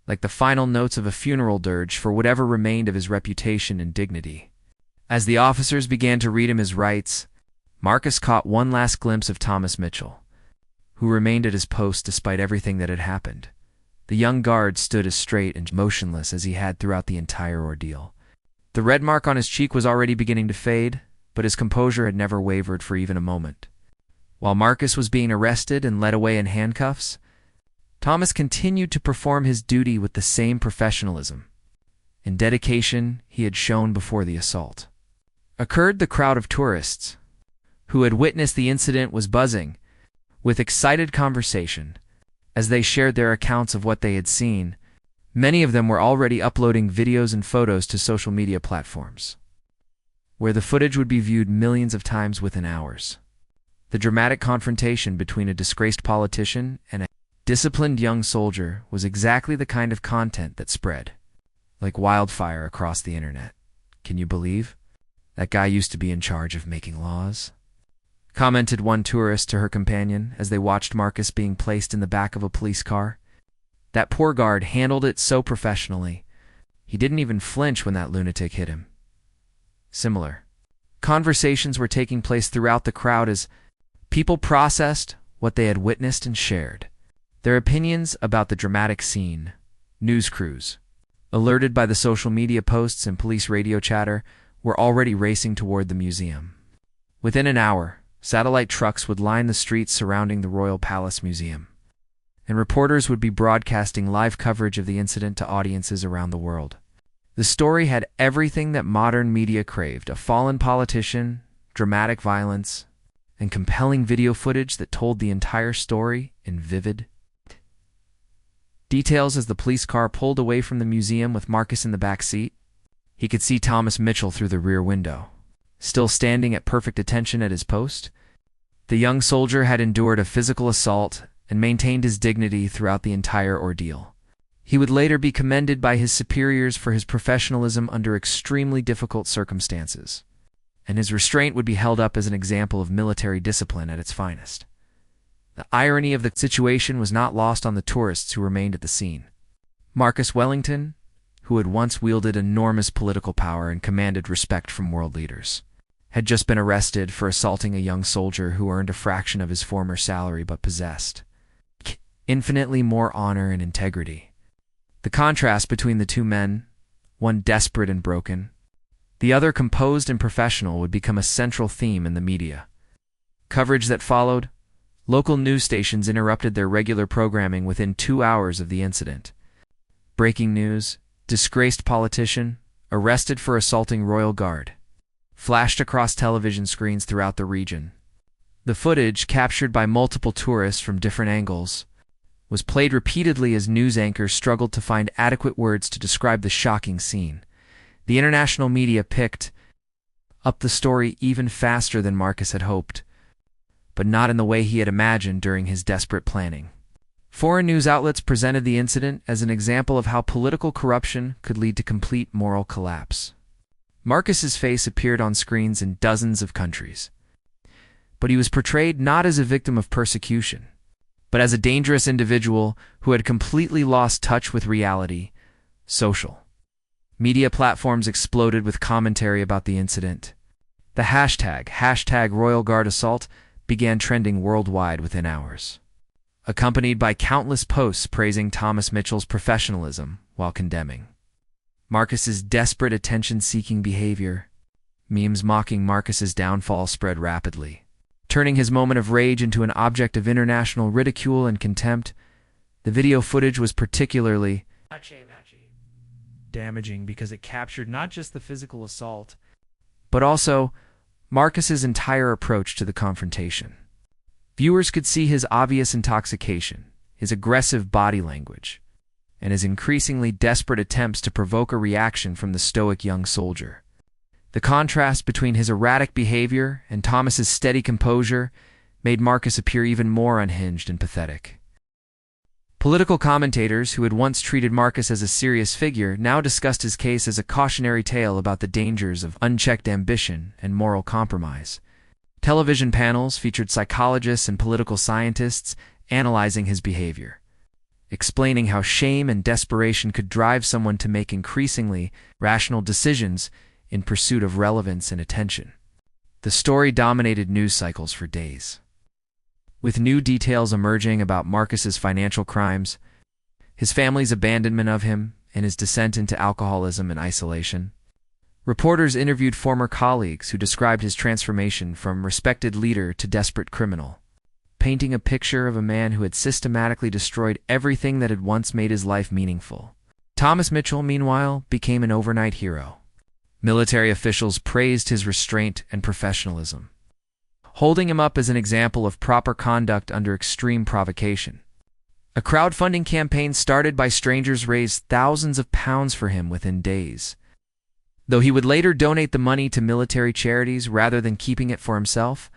like the final notes of a funeral dirge for whatever remained of his reputation and dignity. As the officers began to read him his rights, Marcus caught one last glimpse of Thomas Mitchell, who remained at his post despite everything that had happened. The young guard stood as straight and motionless as he had throughout the entire ordeal. The red mark on his cheek was already beginning to fade, but his composure had never wavered for even a moment. While Marcus was being arrested and led away in handcuffs, Thomas continued to perform his duty with the same professionalism and dedication he had shown before the assault. Occurred the crowd of tourists, who had witnessed the incident, was buzzing with excited conversation as they shared their accounts of what they had seen. Many of them were already uploading videos and photos to social media platforms, where the footage would be viewed millions of times within hours. The dramatic confrontation between a disgraced politician and a disciplined young soldier was exactly the kind of content that spread like wildfire across the internet. "Can you believe? That guy used to be in charge of making laws," commented one tourist to her companion as they watched Marcus being placed in the back of a police car. "That poor guard handled it so professionally. He didn't even flinch when that lunatic hit him." Similar conversations were taking place throughout the crowd as people processed what they had witnessed and shared their opinions about the dramatic scene. News crews, alerted by the social media posts and police radio chatter, were already racing toward the museum. Within an hour, satellite trucks would line the streets surrounding the Royal Palace Museum, and reporters would be broadcasting live coverage of the incident to audiences around the world. The story had everything that modern media craved: a fallen politician, dramatic violence, and compelling video footage that told the entire story in vivid details. As the police car pulled away from the museum with Marcus in the back seat, he could see Thomas Mitchell through the rear window, still standing at perfect attention at his post. The young soldier had endured a physical assault and maintained his dignity throughout the entire ordeal. He would later be commended by his superiors for his professionalism under extremely difficult circumstances, and his restraint would be held up as an example of military discipline at its finest. The irony of the situation was not lost on the tourists who remained at the scene. Marcus Wellington, who had once wielded enormous political power and commanded respect from world leaders, had just been arrested for assaulting a young soldier who earned a fraction of his former salary but possessed infinitely more honor and integrity. The contrast between the two men, one desperate and broken, the other composed and professional, would become a central theme in the media coverage that followed. Local news stations interrupted their regular programming within 2 hours of the incident. Breaking news: disgraced politician arrested for assaulting royal guard, flashed across television screens throughout the region. The footage, captured by multiple tourists from different angles, was played repeatedly as news anchors struggled to find adequate words to describe the shocking scene. The international media picked up the story even faster than Marcus had hoped, but not in the way he had imagined during his desperate planning. Foreign news outlets presented the incident as an example of how political corruption could lead to complete moral collapse. Marcus's face appeared on screens in dozens of countries, but he was portrayed not as a victim of persecution, but as a dangerous individual who had completely lost touch with reality. Social media platforms exploded with commentary about the incident. The hashtag Royal Guard Assault began trending worldwide within hours, accompanied by countless posts praising Thomas Mitchell's professionalism while condemning Marcus's desperate attention-seeking behavior. Memes mocking Marcus's downfall spread rapidly, turning his moment of rage into an object of international ridicule and contempt. The video footage was particularly damaging because it captured not just the physical assault, but also Marcus's entire approach to the confrontation. Viewers could see his obvious intoxication, his aggressive body language, and his increasingly desperate attempts to provoke a reaction from the stoic young soldier. The contrast between his erratic behavior and Thomas's steady composure made Marcus appear even more unhinged and pathetic. Political commentators who had once treated Marcus as a serious figure now discussed his case as a cautionary tale about the dangers of unchecked ambition and moral compromise. Television panels featured psychologists and political scientists analyzing his behavior, explaining how shame and desperation could drive someone to make increasingly rational decisions in pursuit of relevance and attention. The story dominated news cycles for days, with new details emerging about Marcus's financial crimes, his family's abandonment of him, and his descent into alcoholism and isolation. Reporters interviewed former colleagues who described his transformation from respected leader to desperate criminal, painting a picture of a man who had systematically destroyed everything that had once made his life meaningful. Thomas Mitchell, meanwhile, became an overnight hero. Military officials praised his restraint and professionalism, holding him up as an example of proper conduct under extreme provocation. A crowdfunding campaign started by strangers raised thousands of pounds for him within days. Though he would later donate the money to military charities rather than keeping it for himself,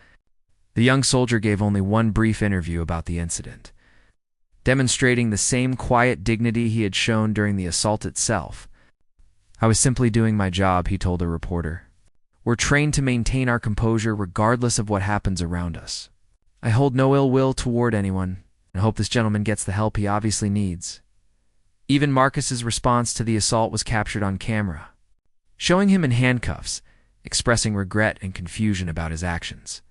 the young soldier gave only one brief interview about the incident, demonstrating the same quiet dignity he had shown during the assault itself. "I was simply doing my job," he told a reporter. "We're trained to maintain our composure regardless of what happens around us. I hold no ill will toward anyone, and hope this gentleman gets the help he obviously needs." Even Marcus's response to the assault was captured on camera, showing him in handcuffs, expressing regret and confusion about his actions.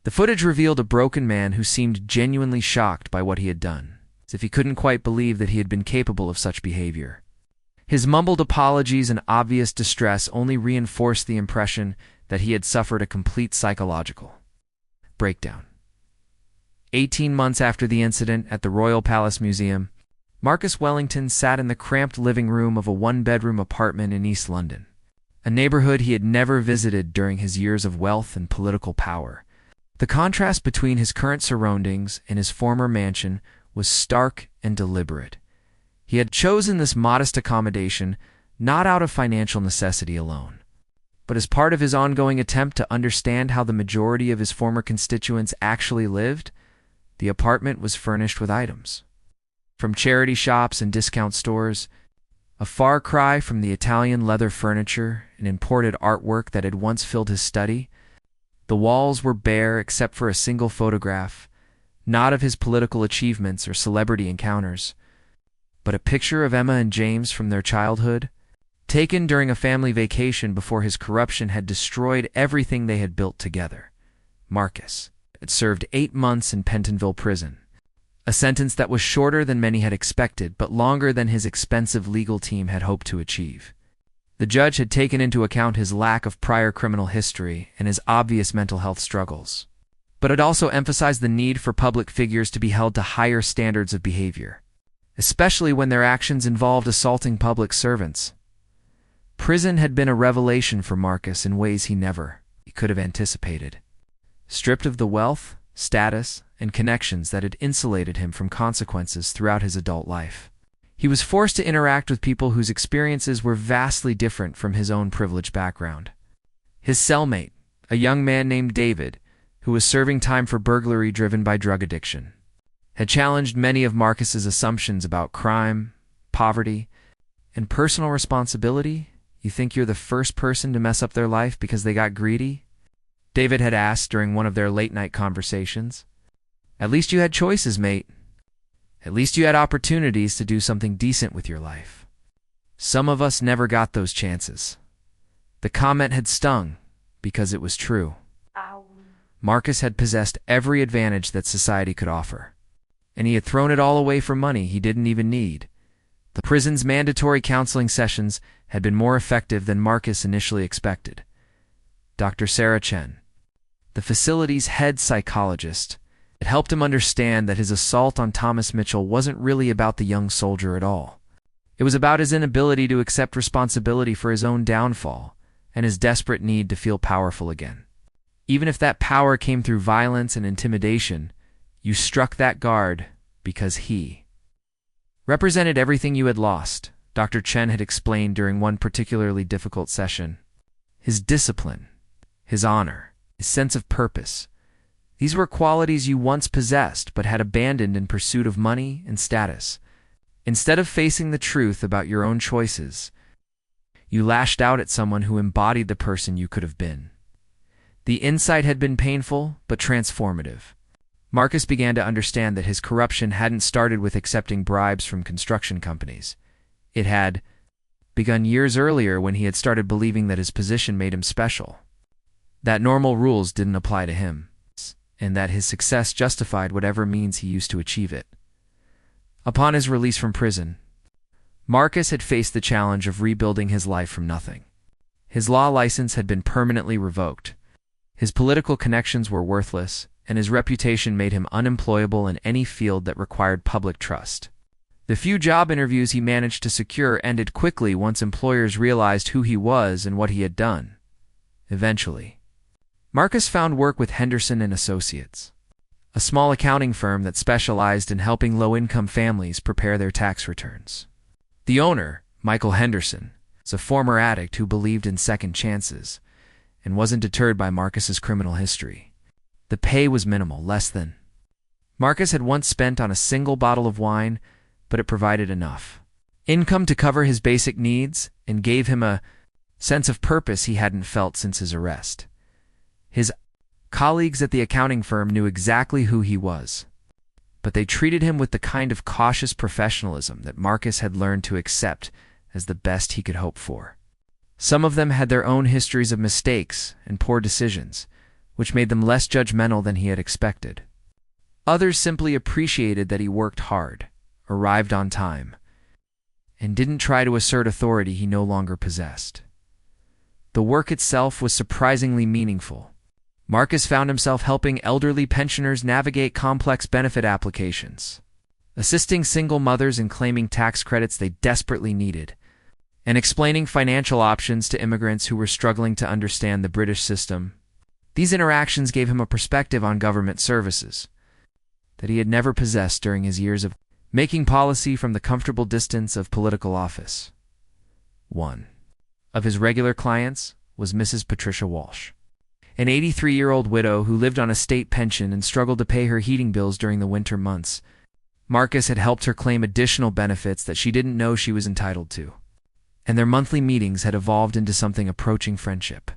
The footage revealed a broken man who seemed genuinely shocked by what he had done, as if he couldn't quite believe that he had been capable of such behavior. His mumbled apologies and obvious distress only reinforced the impression that he had suffered a complete psychological breakdown. 18 months after the incident at the Royal Palace Museum, Marcus Wellington sat in the cramped living room of a one-bedroom apartment in East London, a neighborhood he had never visited during his years of wealth and political power. The contrast between his current surroundings and his former mansion was stark and deliberate. He had chosen this modest accommodation not out of financial necessity alone, but as part of his ongoing attempt to understand how the majority of his former constituents actually lived. The apartment was furnished with items from charity shops and discount stores, a far cry from the Italian leather furniture and imported artwork that had once filled his study. The walls were bare except for a single photograph, not of his political achievements or celebrity encounters, but a picture of Emma and James from their childhood, taken during a family vacation before his corruption had destroyed everything they had built together. Marcus had served 8 months in Pentonville prison, a sentence that was shorter than many had expected but longer than his expensive legal team had hoped to achieve. The judge had taken into account his lack of prior criminal history and his obvious mental health struggles, but it also emphasized the need for public figures to be held to higher standards of behavior, especially when their actions involved assaulting public servants. Prison had been a revelation for Marcus in ways he could have anticipated. Stripped of the wealth, status, and connections that had insulated him from consequences throughout his adult life, he was forced to interact with people whose experiences were vastly different from his own privileged background. His cellmate, a young man named David, who was serving time for burglary driven by drug addiction, had challenged many of Marcus's assumptions about crime, poverty, and personal responsibility. "You think you're the first person to mess up their life because they got greedy?" David had asked during one of their late-night conversations. "At least you had choices, mate. At least you had opportunities to do something decent with your life. Some of us never got those chances." The comment had stung because it was true. Ow. Marcus had possessed every advantage that society could offer, and he had thrown it all away for money he didn't even need. The prison's mandatory counseling sessions had been more effective than Marcus initially expected. Dr. Sarah Chen, the facility's head psychologist, had helped him understand that his assault on Thomas Mitchell wasn't really about the young soldier at all. It was about his inability to accept responsibility for his own downfall and his desperate need to feel powerful again. Even if that power came through violence and intimidation, you struck that guard because he represented everything you had lost, Dr. Chen had explained during one particularly difficult session. His discipline, his honor, his sense of purpose. These were qualities you once possessed but had abandoned in pursuit of money and status. Instead of facing the truth about your own choices, you lashed out at someone who embodied the person you could have been. The insight had been painful but transformative. Marcus began to understand that his corruption hadn't started with accepting bribes from construction companies. It had begun years earlier when he had started believing that his position made him special, that normal rules didn't apply to him, and that his success justified whatever means he used to achieve it. Upon his release from prison, Marcus had faced the challenge of rebuilding his life from nothing. His law license had been permanently revoked. His political connections were worthless, and his reputation made him unemployable in any field that required public trust. The few job interviews he managed to secure ended quickly once employers realized who he was and what he had done. Eventually, Marcus found work with Henderson and Associates, a small accounting firm that specialized in helping low-income families prepare their tax returns. The owner, Michael Henderson, was a former addict who believed in second chances and wasn't deterred by Marcus's criminal history. The pay was minimal, less than Marcus had once spent on a single bottle of wine, but it provided enough income to cover his basic needs and gave him a sense of purpose he hadn't felt since his arrest. His colleagues at the accounting firm knew exactly who he was, but they treated him with the kind of cautious professionalism that Marcus had learned to accept as the best he could hope for. Some of them had their own histories of mistakes and poor decisions, which made them less judgmental than he had expected. Others simply appreciated that he worked hard, arrived on time, and didn't try to assert authority he no longer possessed. The work itself was surprisingly meaningful. Marcus found himself helping elderly pensioners navigate complex benefit applications, assisting single mothers in claiming tax credits they desperately needed, and explaining financial options to immigrants who were struggling to understand the British system. These interactions gave him a perspective on government services that he had never possessed during his years of making policy from the comfortable distance of political office. One of his regular clients was Mrs. Patricia Walsh, an 83-year-old widow who lived on a state pension and struggled to pay her heating bills during the winter months. Marcus had helped her claim additional benefits that she didn't know she was entitled to, and their monthly meetings had evolved into something approaching friendship.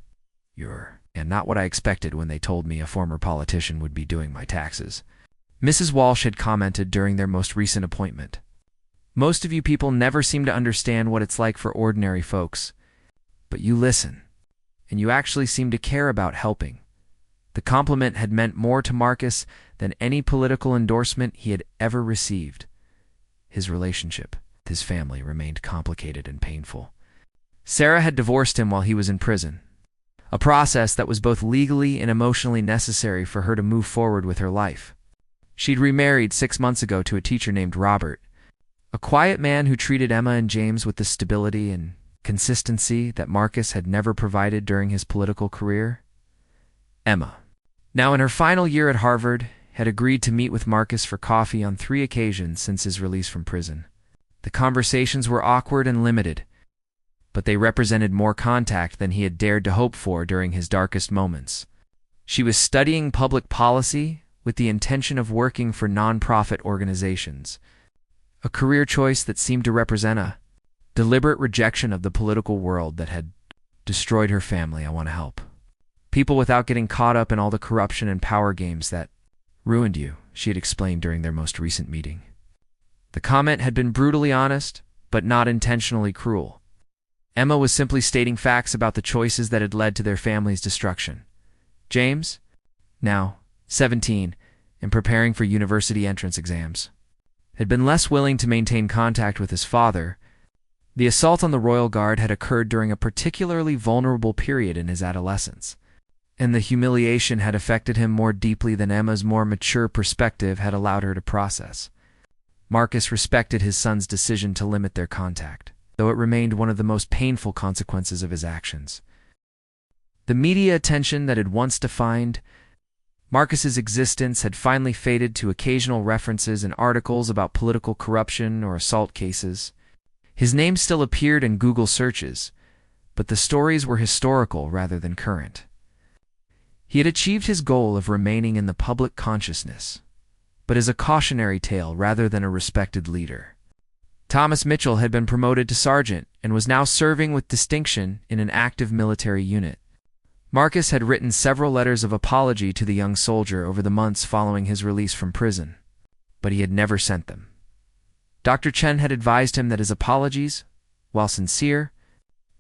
And not what I expected when they told me a former politician would be doing my taxes, Mrs. Walsh had commented during their most recent appointment. Most of you people never seem to understand what it's like for ordinary folks, but you listen, and you actually seem to care about helping. The compliment had meant more to Marcus than any political endorsement he had ever received. His relationship with his family remained complicated and painful. Sarah had divorced him while he was in prison, a process that was both legally and emotionally necessary for her to move forward with her life. She'd remarried 6 months ago to a teacher named Robert, a quiet man who treated Emma and James with the stability and consistency that Marcus had never provided during his political career. Emma, now in her final year at Harvard, had agreed to meet with Marcus for coffee on 3 occasions since his release from prison. The conversations were awkward and limited, but they represented more contact than he had dared to hope for during his darkest moments. She was studying public policy with the intention of working for nonprofit organizations, a career choice that seemed to represent a deliberate rejection of the political world that had destroyed her family. I want to help people without getting caught up in all the corruption and power games that ruined you, she had explained during their most recent meeting. The comment had been brutally honest, but not intentionally cruel. Emma was simply stating facts about the choices that had led to their family's destruction. James, now 17, and preparing for university entrance exams, had been less willing to maintain contact with his father. The assault on the Royal Guard had occurred during a particularly vulnerable period in his adolescence, and the humiliation had affected him more deeply than Emma's more mature perspective had allowed her to process. Marcus respected his son's decision to limit their contact, though it remained one of the most painful consequences of his actions. The media attention that had once defined Marcus's existence had finally faded to occasional references in articles about political corruption or assault cases. His name still appeared in Google searches, but the stories were historical rather than current. He had achieved his goal of remaining in the public consciousness, but as a cautionary tale rather than a respected leader. Thomas Mitchell had been promoted to sergeant and was now serving with distinction in an active military unit. Marcus had written several letters of apology to the young soldier over the months following his release from prison, but he had never sent them. Dr. Chen had advised him that his apologies, while sincere,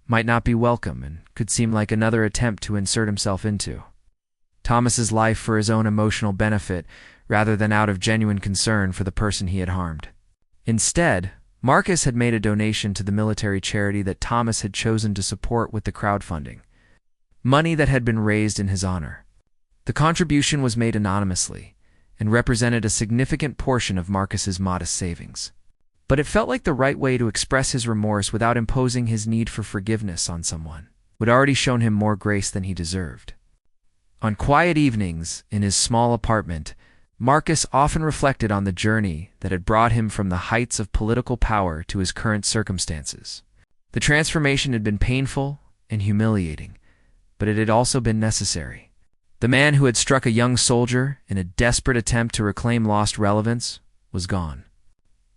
might not be welcome and could seem like another attempt to insert himself into Thomas's life for his own emotional benefit rather than out of genuine concern for the person he had harmed. Instead, Marcus had made a donation to the military charity that Thomas had chosen to support with the crowdfunding, money that had been raised in his honor. The contribution was made anonymously and represented a significant portion of Marcus's modest savings. But it felt like the right way to express his remorse without imposing his need for forgiveness on someone who had already shown him more grace than he deserved. On quiet evenings, in his small apartment, Marcus often reflected on the journey that had brought him from the heights of political power to his current circumstances. The transformation had been painful and humiliating, but it had also been necessary. The man who had struck a young soldier in a desperate attempt to reclaim lost relevance was gone,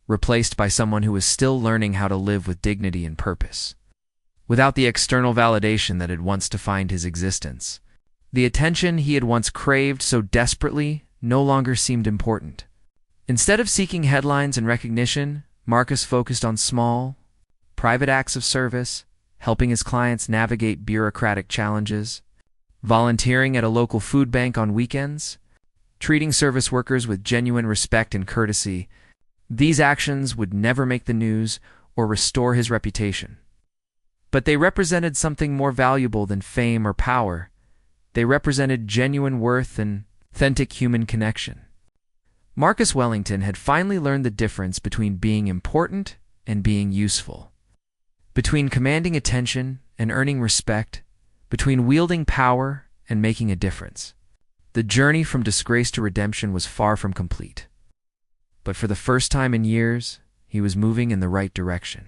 replaced by someone who was still learning how to live with dignity and purpose. Without the external validation that had once defined his existence, the attention he had once craved so desperately no longer seemed important. Instead of seeking headlines and recognition, Marcus focused on small, private acts of service, helping his clients navigate bureaucratic challenges, volunteering at a local food bank on weekends, treating service workers with genuine respect and courtesy. These actions would never make the news or restore his reputation. But they represented something more valuable than fame or power. They represented genuine worth and authentic human connection. Marcus Wellington had finally learned the difference between being important and being useful, between commanding attention and earning respect, between wielding power and making a difference. The journey from disgrace to redemption was far from complete. But for the first time in years, he was moving in the right direction.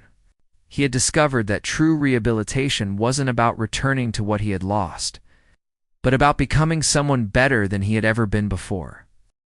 He had discovered that true rehabilitation wasn't about returning to what he had lost, but about becoming someone better than he had ever been before.